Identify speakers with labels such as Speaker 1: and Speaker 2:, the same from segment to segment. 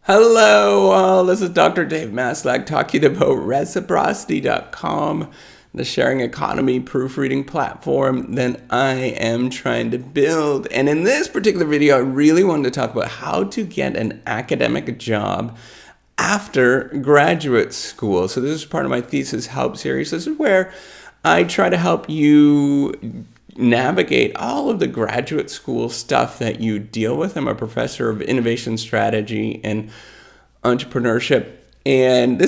Speaker 1: Hello, this is Dr. Dave Maslach talking about reciprocity.com, the sharing economy proofreading platform that I am trying to build. And in this particular video, I really wanted to talk about how to get an academic job after graduate school. So this is part of my thesis help series. This is where I try to help you navigate all of the graduate school stuff that you deal with. I'm a professor of innovation strategy and entrepreneurship. And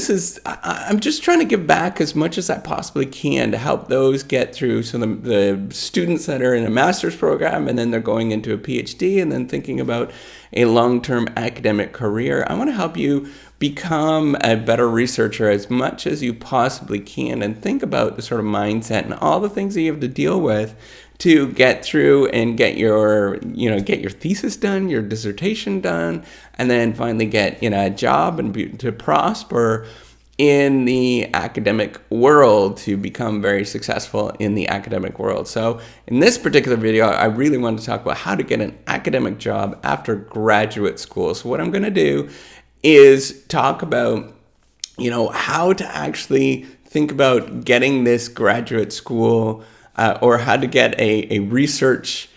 Speaker 1: I'm just trying to give back as much as I possibly can to help those get through. So the students that are in a master's program and then they're going into a PhD and then thinking about a long-term academic career, I want to help you become a better researcher as much as you possibly can and think about the sort of mindset and all the things that you have to deal with to get through and get your thesis done, your dissertation done, and then finally get a job and to prosper in the academic world, to become very successful in the academic world. So in this particular video, I really wanted to talk about how to get an academic job after graduate school. So what I'm going to do is talk about, how to actually think about getting this graduate school or how to get a research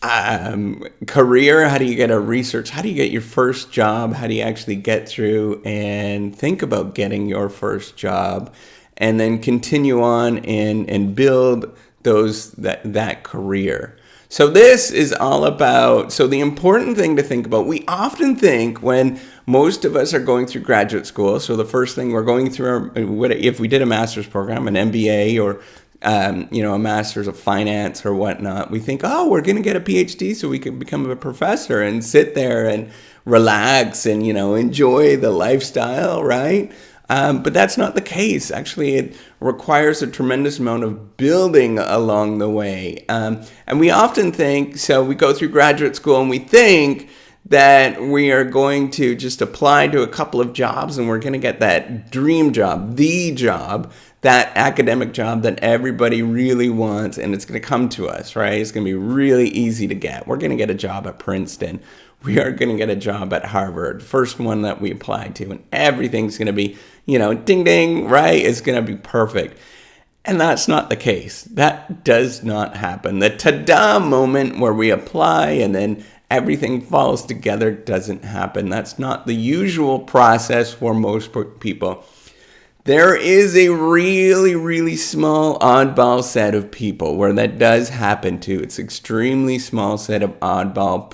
Speaker 1: career. How do you get your first job? How do you actually get through and think about getting your first job and then continue on and build that career? So this is all about, so the important thing to think about, we often think when most of us are going through graduate school, so the first thing we're going through, if we did a master's program, an MBA or a master's of finance or whatnot, we think, we're going to get a PhD so we can become a professor and sit there and relax and, enjoy the lifestyle, right? But that's not the case. Actually, it requires a tremendous amount of building along the way. And we often think, so we go through graduate school and we think that we are going to just apply to a couple of jobs and we're going to get that dream job, the job, that academic job that everybody really wants, and it's going to come to us, right? It's going to be really easy to get. We're going to get a job at Princeton. We are going to get a job at Harvard, first one that we apply to, and everything's going to be, ding, ding, right? It's going to be perfect. And that's not the case. That does not happen. The ta-da moment where we apply and then everything falls together doesn't happen. That's not the usual process for most people. There is a really, really small oddball set of people where that does happen to. It's an extremely small set of oddball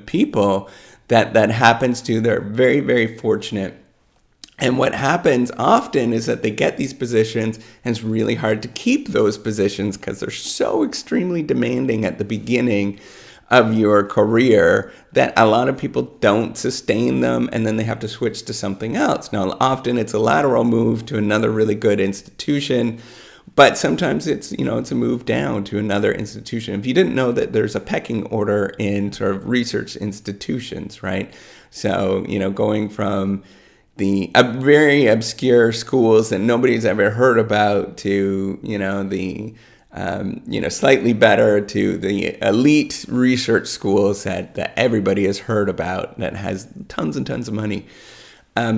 Speaker 1: people that happens to. They're very, very fortunate. And what happens often is that they get these positions and it's really hard to keep those positions because they're so extremely demanding at the beginning of your career that a lot of people don't sustain them and then they have to switch to something else. Now, often it's a lateral move to another really good institution, but sometimes it's a move down to another institution. If you didn't know that there's a pecking order in sort of research institutions, right? So, going from the very obscure schools that nobody's ever heard about to, the slightly better to the elite research schools that everybody has heard about, that has tons and tons of money.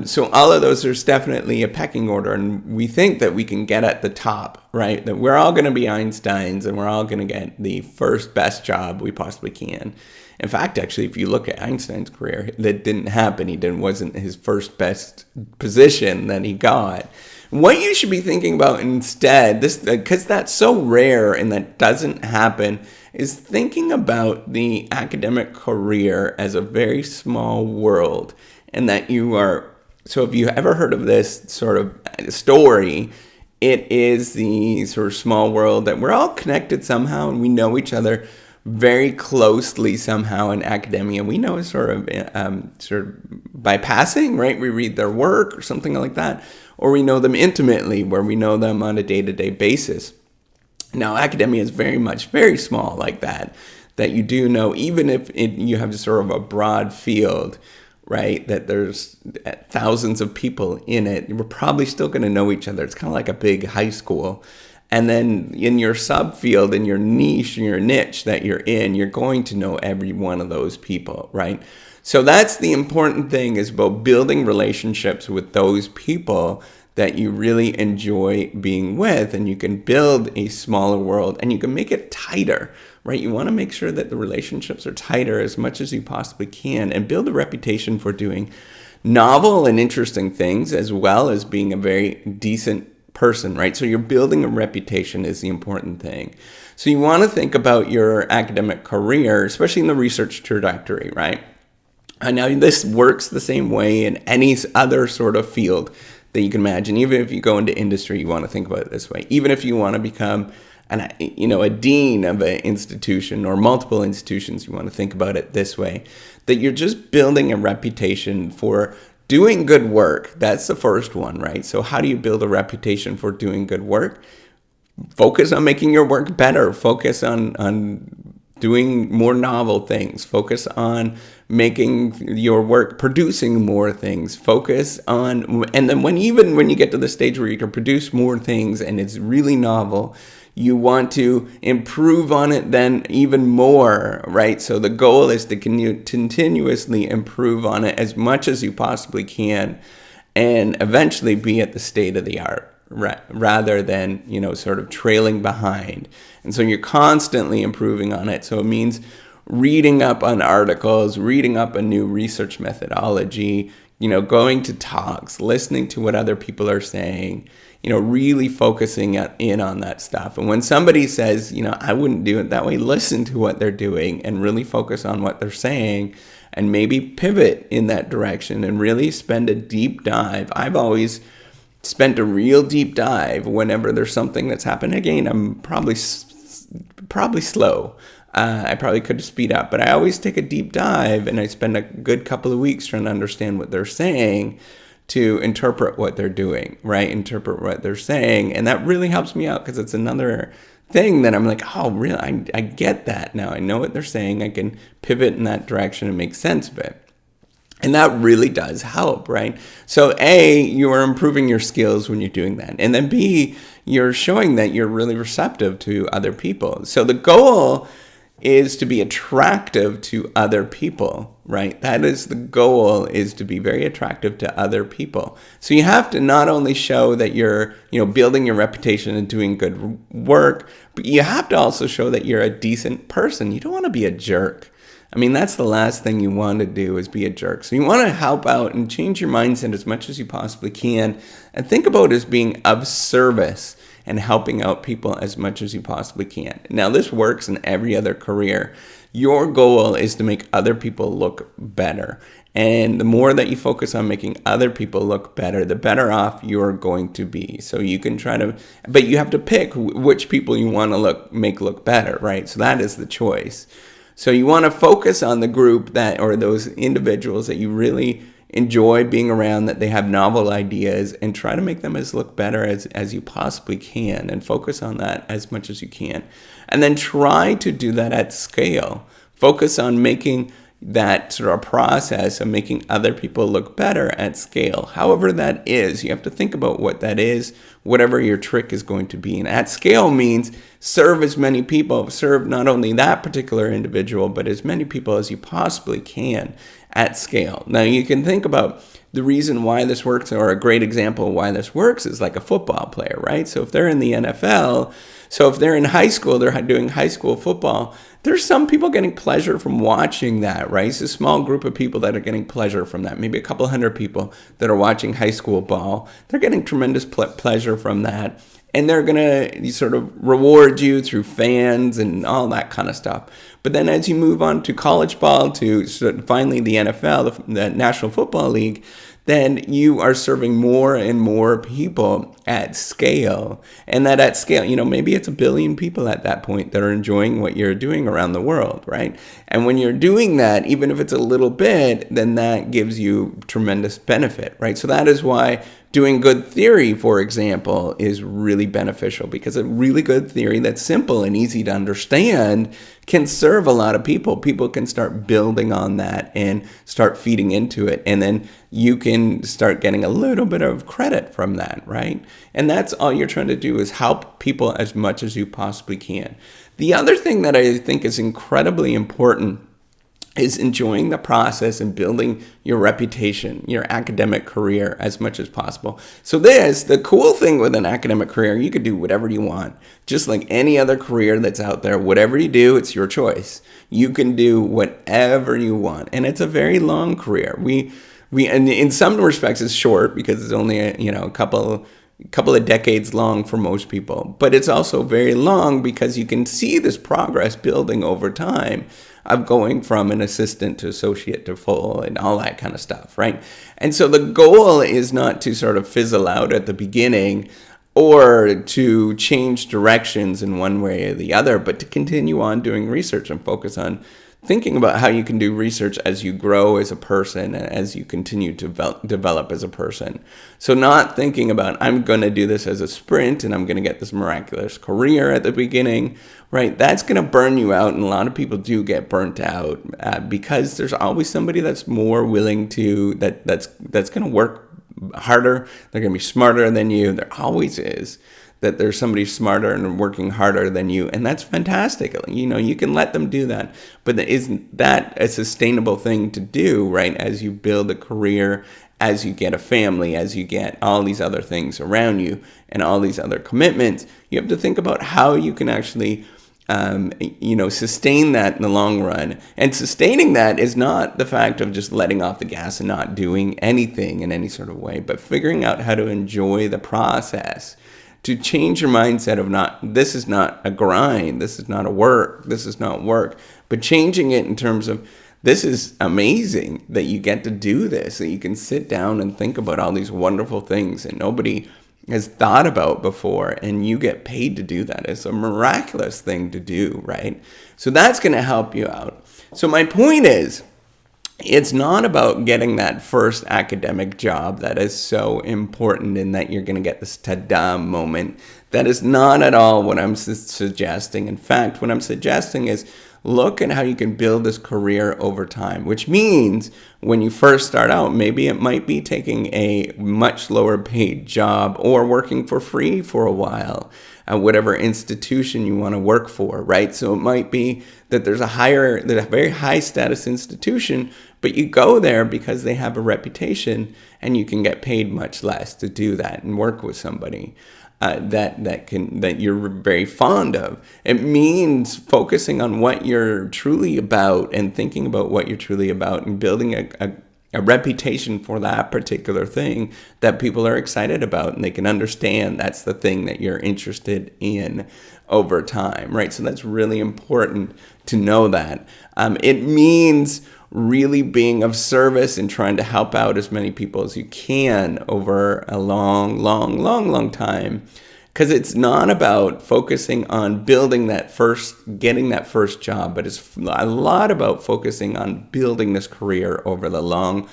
Speaker 1: So all of those, there's definitely a pecking order, and we think that we can get at the top, right? That we're all going to be Einsteins and we're all going to get the first best job we possibly can. In fact, actually, if you look at Einstein's career, that didn't happen. Wasn't his first best position that he got. What you should be thinking about instead, because that's so rare and that doesn't happen, is thinking about the academic career as a very small world, and that you are. So if you ever heard of this sort of story, it is the sort of small world that we're all connected somehow and we know each other very closely somehow in academia. We know sort of by passing, right? We read their work or something like that. Or we know them intimately, where we know them on a day-to-day basis. Now, academia is very small like that you do know, even if you have sort of a broad field, right, that there's thousands of people in it, we're probably still going to know each other. It's kind of like a big high school. And then in your subfield, in your niche, in your niche that you're in, you're going to know every one of those people, right? So that's the important thing, is about building relationships with those people that you really enjoy being with, and you can build a smaller world and you can make it tighter, right? You want to make sure that the relationships are tighter as much as you possibly can, and build a reputation for doing novel and interesting things, as well as being a very decent person, right? So you're building a reputation is the important thing. So you want to think about your academic career, especially in the research trajectory, right? And now this works the same way in any other sort of field that you can imagine. Even if you go into industry, you want to think about it this way. Even if you want to become a dean of an institution or multiple institutions, you want to think about it this way, that you're just building a reputation for doing good work. That's the first one, right? So how do you build a reputation for doing good work? Focus on making your work better. Focus on doing more novel things. Focus on making your work, producing more things. Focus on, and then when you get to the stage where you can produce more things and it's really novel, you want to improve on it then even more, right? So the goal is to continuously improve on it as much as you possibly can, and eventually be at the state of the art, rather than, sort of trailing behind. And so you're constantly improving on it. So it means reading up on articles, reading up a new research methodology, going to talks, listening to what other people are saying, really focusing in on that stuff. And when somebody says, I wouldn't do it that way, listen to what they're doing and really focus on what they're saying, and maybe pivot in that direction and really spend a deep dive. I've always spent a real deep dive whenever there's something that's happened. Again, I'm probably slow. I probably could speed up, but I always take a deep dive and I spend a good couple of weeks trying to understand what they're saying, to interpret what they're doing, right? Interpret what they're saying. And that really helps me out, because it's another thing that I'm like, oh, really? I get that now. I know what they're saying. I can pivot in that direction and make sense of it. And that really does help, right? So A, you are improving your skills when you're doing that. And then B, you're showing that you're really receptive to other people. So the goal is to be attractive to other people, right? That is the goal, is to be very attractive to other people. So you have to not only show that you're, building your reputation and doing good work, but you have to also show that you're a decent person. You don't want to be a jerk. I mean, that's the last thing you want to do, is be a jerk. So you want to help out and change your mindset as much as you possibly can, and think about it as being of service and helping out people as much as you possibly can. Now, this works in every other career. Your goal is to make other people look better. And the more that you focus on making other people look better, the better off you're going to be. So you can but you have to pick which people you want to make look better, right? So that is the choice. So you want to focus on the group or those individuals that you really enjoy being around, that they have novel ideas, and try to make them look better as you possibly can, and focus on that as much as you can. And then try to do that at scale. Focus on making that sort of process of making other people look better at scale. However that is, you have to think about what that is, whatever your trick is going to be. And at scale means serve as many people, serve not only that particular individual, but as many people as you possibly can at scale. Now you can think about the reason why this works, or a great example of why this works, is like a football player, right? So if they're in the NFL, so if they're in high school, they're doing high school football, there's some people getting pleasure from watching that, right? It's a small group of people that are getting pleasure from that. Maybe a couple hundred people that are watching high school ball. They're getting tremendous pleasure from that. And they're going to sort of reward you through fans and all that kind of stuff. But then as you move on to college ball, to finally the NFL, the National Football League, then you are serving more and more people at scale. And that at scale, maybe it's 1 billion people at that point that are enjoying what you're doing around the world, right? And when you're doing that, even if it's a little bit, then that gives you tremendous benefit, right? So that is why doing good theory, for example, is really beneficial, because a really good theory that's simple and easy to understand can serve a lot of people. People can start building on that and start feeding into it. And then you can start getting a little bit of credit from that, right? And that's all you're trying to do, is help people as much as you possibly can. The other thing that I think is incredibly important is enjoying the process and building your reputation, your academic career as much as possible. So the cool thing with an academic career, you could do whatever you want. Just like any other career that's out there, whatever you do, it's your choice. You can do whatever you want. And it's a very long career. And in some respects it's short because it's only a couple of decades long for most people. But it's also very long because you can see this progress building over time of going from an assistant to associate to full and all that kind of stuff, right? And so the goal is not to sort of fizzle out at the beginning or to change directions in one way or the other, but to continue on doing research and focus on thinking about how you can do research as you grow as a person and as you continue to develop as a person. So not thinking about, I'm going to do this as a sprint and I'm going to get this miraculous career at the beginning, right? That's going to burn you out. And a lot of people do get burnt out because there's always somebody that's more willing to, that's going to work harder. They're going to be smarter than you. There always is. That there's somebody smarter and working harder than you. And that's fantastic. You can let them do that. But isn't that a sustainable thing to do, right? As you build a career, as you get a family, as you get all these other things around you and all these other commitments, you have to think about how you can actually sustain that in the long run. And sustaining that is not the fact of just letting off the gas and not doing anything in any sort of way, but figuring out how to enjoy the process. To change your mindset of this is not a grind, this is not work, but changing it in terms of, this is amazing that you get to do this, that you can sit down and think about all these wonderful things that nobody has thought about before, and you get paid to do that. It's a miraculous thing to do, right? So that's going to help you out. So my point is, it's not about getting that first academic job that is so important and that you're going to get this ta-da moment. That is not at all what I'm suggesting. In fact, what I'm suggesting is look at how you can build this career over time, which means when you first start out, maybe it might be taking a much lower paid job or working for free for a while at whatever institution you want to work for, right? So it might be that there's a very high status institution, but you go there because they have a reputation and you can get paid much less to do that and work with somebody that you're very fond of. It means focusing on what you're truly about and thinking about what you're truly about and building a reputation for that particular thing that people are excited about and they can understand that's the thing that you're interested in over time, right? So that's really important to know that. It means really being of service and trying to help out as many people as you can over a long time. Because it's not about focusing on getting that first job, but it's a lot about focusing on building this career over the long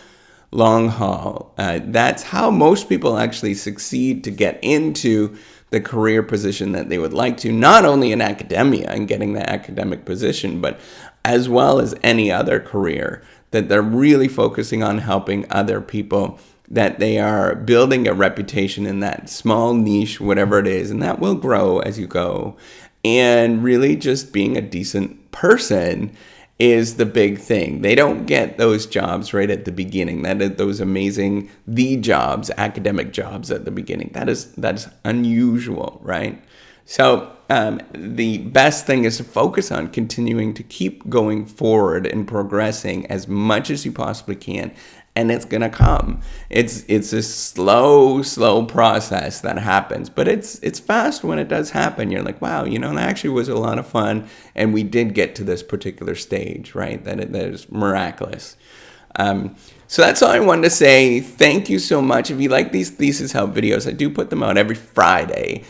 Speaker 1: haul. That's how most people actually succeed to get into the career position that they would like to, not only in academia and getting the academic position, but as well as any other career, that they're really focusing on helping other people, that they are building a reputation in that small niche, whatever it is, and that will grow as you go. And really just being a decent person is the big thing. They don't get those jobs right at the beginning. Those amazing jobs, academic jobs at the beginning. That's unusual, right? So the best thing is to focus on continuing to keep going forward and progressing as much as you possibly can. And it's going to come. It's a slow process that happens, but it's fast when it does happen. You're like, wow, that actually was a lot of fun, and we did get to this particular stage, right? That is miraculous. So that's all I wanted to say. Thank you so much. If you like these thesis help videos, I do put them out every Friday.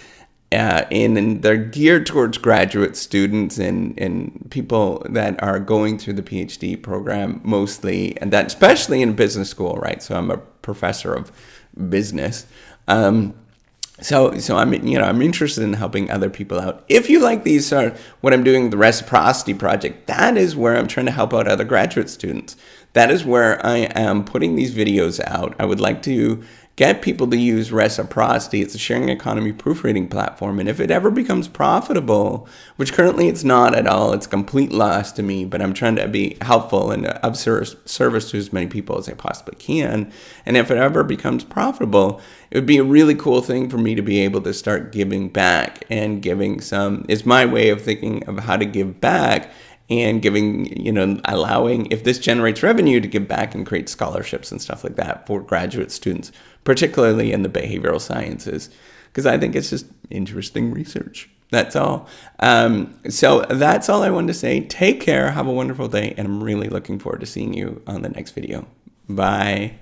Speaker 1: And they're geared towards graduate students and people that are going through the PhD program mostly, and that especially in business school, right? So I'm a professor of business. So I'm interested in helping other people out. If you like these, what I'm doing, the Reciprocity Project, that is where I'm trying to help out other graduate students. That is where I am putting these videos out. I would like to get people to use reciprocity. It's a sharing economy proofreading platform. And if it ever becomes profitable, which currently it's not at all, it's a complete loss to me, but I'm trying to be helpful and of service to as many people as I possibly can. And if it ever becomes profitable, it would be a really cool thing for me to be able to start giving back, and giving some is my way of thinking of how to give back, and giving, allowing, if this generates revenue, to give back and create scholarships and stuff like that for graduate students, particularly in the behavioral sciences, because I think it's just interesting research. That's all. So that's all I wanted to say. Take care. Have a wonderful day. And I'm really looking forward to seeing you on the next video. Bye.